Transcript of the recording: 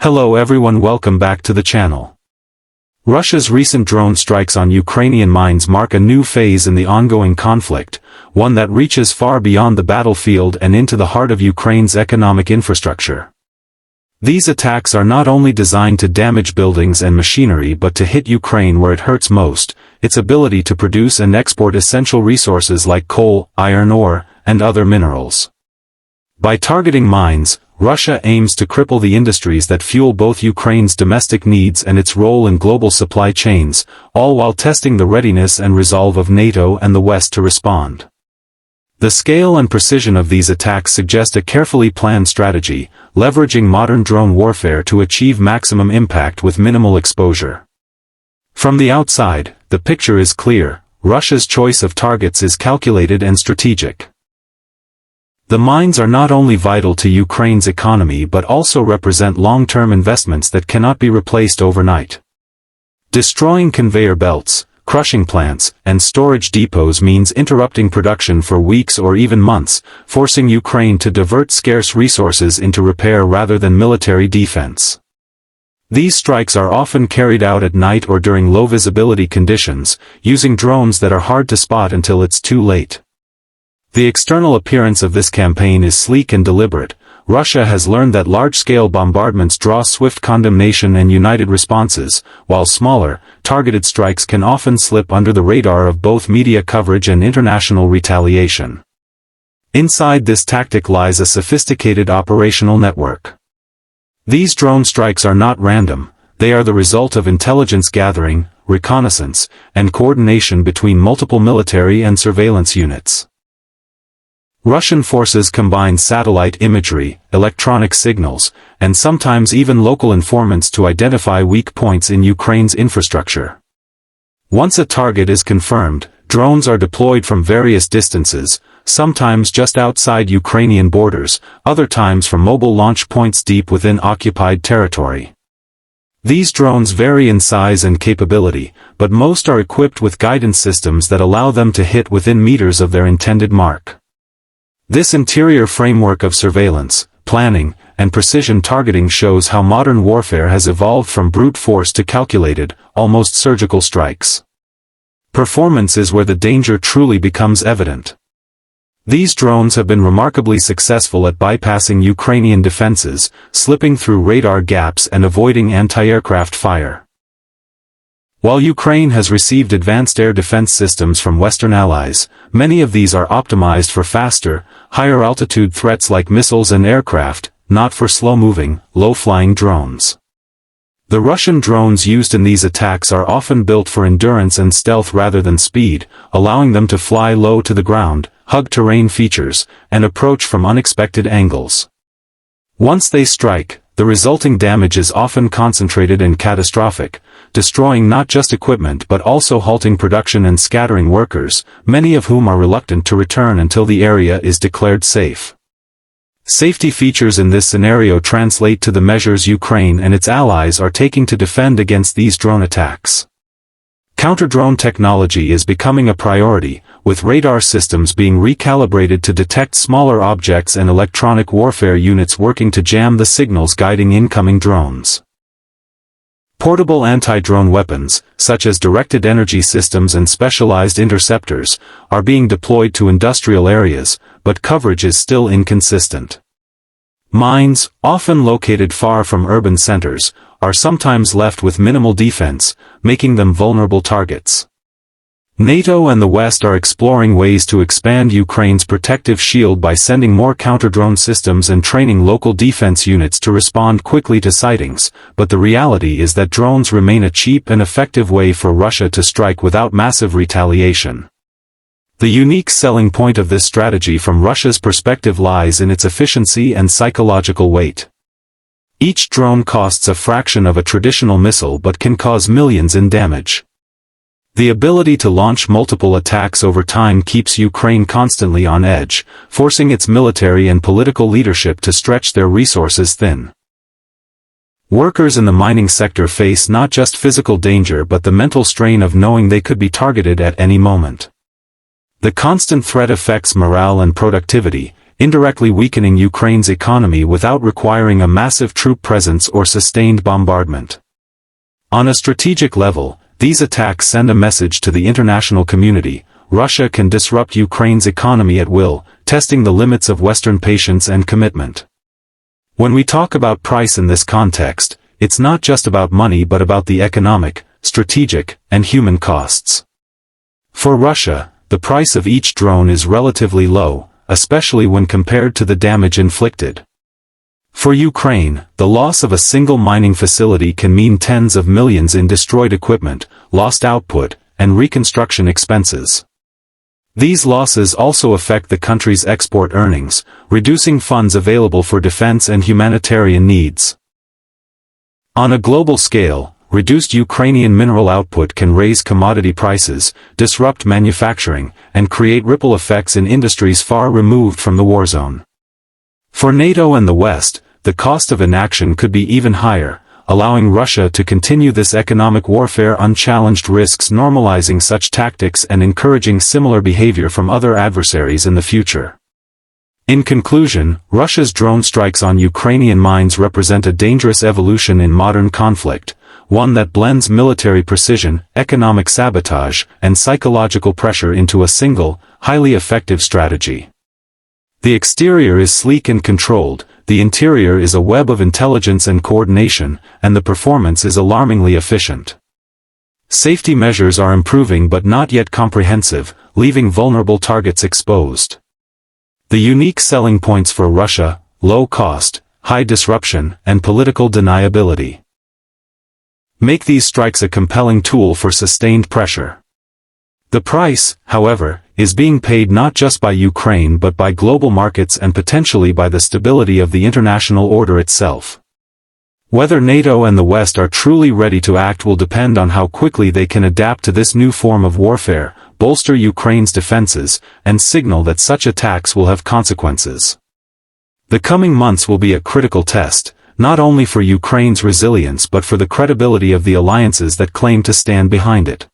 Hello everyone, welcome back to the channel. Russia's recent drone strikes on Ukrainian mines mark a new phase in the ongoing conflict, one that reaches far beyond the battlefield and into the heart of Ukraine's economic infrastructure. These attacks are not only designed to damage buildings and machinery but to hit Ukraine where it hurts most, its ability to produce and export essential resources like coal, iron ore, and other minerals. By targeting mines, Russia aims to cripple the industries that fuel both Ukraine's domestic needs and its role in global supply chains, all while testing the readiness and resolve of NATO and the West to respond. The scale and precision of these attacks suggest a carefully planned strategy, leveraging modern drone warfare to achieve maximum impact with minimal exposure. From the outside, the picture is clear. Russia's choice of targets is calculated and strategic. The mines are not only vital to Ukraine's economy but also represent long-term investments that cannot be replaced overnight. Destroying conveyor belts, crushing plants, and storage depots means interrupting production for weeks or even months, forcing Ukraine to divert scarce resources into repair rather than military defense. These strikes are often carried out at night or during low-visibility conditions, using drones that are hard to spot until it's too late. The external appearance of this campaign is sleek and deliberate. Russia has learned that large-scale bombardments draw swift condemnation and united responses, while smaller, targeted strikes can often slip under the radar of both media coverage and international retaliation. Inside this tactic lies a sophisticated operational network. These drone strikes are not random, they are the result of intelligence gathering, reconnaissance, and coordination between multiple military and surveillance units. Russian forces combine satellite imagery, electronic signals, and sometimes even local informants to identify weak points in Ukraine's infrastructure. Once a target is confirmed, drones are deployed from various distances, sometimes just outside Ukrainian borders, other times from mobile launch points deep within occupied territory. These drones vary in size and capability, but most are equipped with guidance systems that allow them to hit within meters of their intended mark. This interior framework of surveillance, planning, and precision targeting shows how modern warfare has evolved from brute force to calculated, almost surgical strikes. Performance is where the danger truly becomes evident. These drones have been remarkably successful at bypassing Ukrainian defenses, slipping through radar gaps and avoiding anti-aircraft fire. While Ukraine has received advanced air defense systems from Western allies, many of these are optimized for faster, higher-altitude threats like missiles and aircraft, not for slow-moving, low-flying drones. The Russian drones used in these attacks are often built for endurance and stealth rather than speed, allowing them to fly low to the ground, hug terrain features, and approach from unexpected angles. Once they strike, the resulting damage is often concentrated and catastrophic, destroying not just equipment but also halting production and scattering workers, many of whom are reluctant to return until the area is declared safe. Safety features in this scenario translate to the measures Ukraine and its allies are taking to defend against these drone attacks. Counter-drone technology is becoming a priority, with radar systems being recalibrated to detect smaller objects and electronic warfare units working to jam the signals guiding incoming drones. Portable anti-drone weapons, such as directed energy systems and specialized interceptors, are being deployed to industrial areas, but coverage is still inconsistent. Mines, often located far from urban centers, are sometimes left with minimal defense, making them vulnerable targets. NATO and the West are exploring ways to expand Ukraine's protective shield by sending more counter-drone systems and training local defense units to respond quickly to sightings, but the reality is that drones remain a cheap and effective way for Russia to strike without massive retaliation. The unique selling point of this strategy from Russia's perspective lies in its efficiency and psychological weight. Each drone costs a fraction of a traditional missile but can cause millions in damage. The ability to launch multiple attacks over time keeps Ukraine constantly on edge, forcing its military and political leadership to stretch their resources thin. Workers in the mining sector face not just physical danger but the mental strain of knowing they could be targeted at any moment. The constant threat affects morale and productivity, indirectly weakening Ukraine's economy without requiring a massive troop presence or sustained bombardment. On a strategic level, these attacks send a message to the international community: Russia can disrupt Ukraine's economy at will, testing the limits of Western patience and commitment. When we talk about price in this context, it's not just about money but about the economic, strategic, and human costs. For Russia, the price of each drone is relatively low, especially when compared to the damage inflicted. For Ukraine, the loss of a single mining facility can mean tens of millions in destroyed equipment, lost output, and reconstruction expenses. These losses also affect the country's export earnings, reducing funds available for defense and humanitarian needs. On a global scale, reduced Ukrainian mineral output can raise commodity prices, disrupt manufacturing, and create ripple effects in industries far removed from the war zone. For NATO and the West, the cost of inaction could be even higher, allowing Russia to continue this economic warfare unchallenged, risks normalizing such tactics and encouraging similar behavior from other adversaries in the future. In conclusion, Russia's drone strikes on Ukrainian mines represent a dangerous evolution in modern conflict, one that blends military precision, economic sabotage, and psychological pressure into a single, highly effective strategy. The exterior is sleek and controlled, the interior is a web of intelligence and coordination, and the performance is alarmingly efficient. Safety measures are improving but not yet comprehensive, leaving vulnerable targets exposed. The unique selling points for Russia: low cost, high disruption, and political deniability, make these strikes a compelling tool for sustained pressure. The price, however, is being paid not just by Ukraine but by global markets and potentially by the stability of the international order itself. Whether NATO and the West are truly ready to act will depend on how quickly they can adapt to this new form of warfare, bolster Ukraine's defenses, and signal that such attacks will have consequences. The coming months will be a critical test, not only for Ukraine's resilience but for the credibility of the alliances that claim to stand behind it.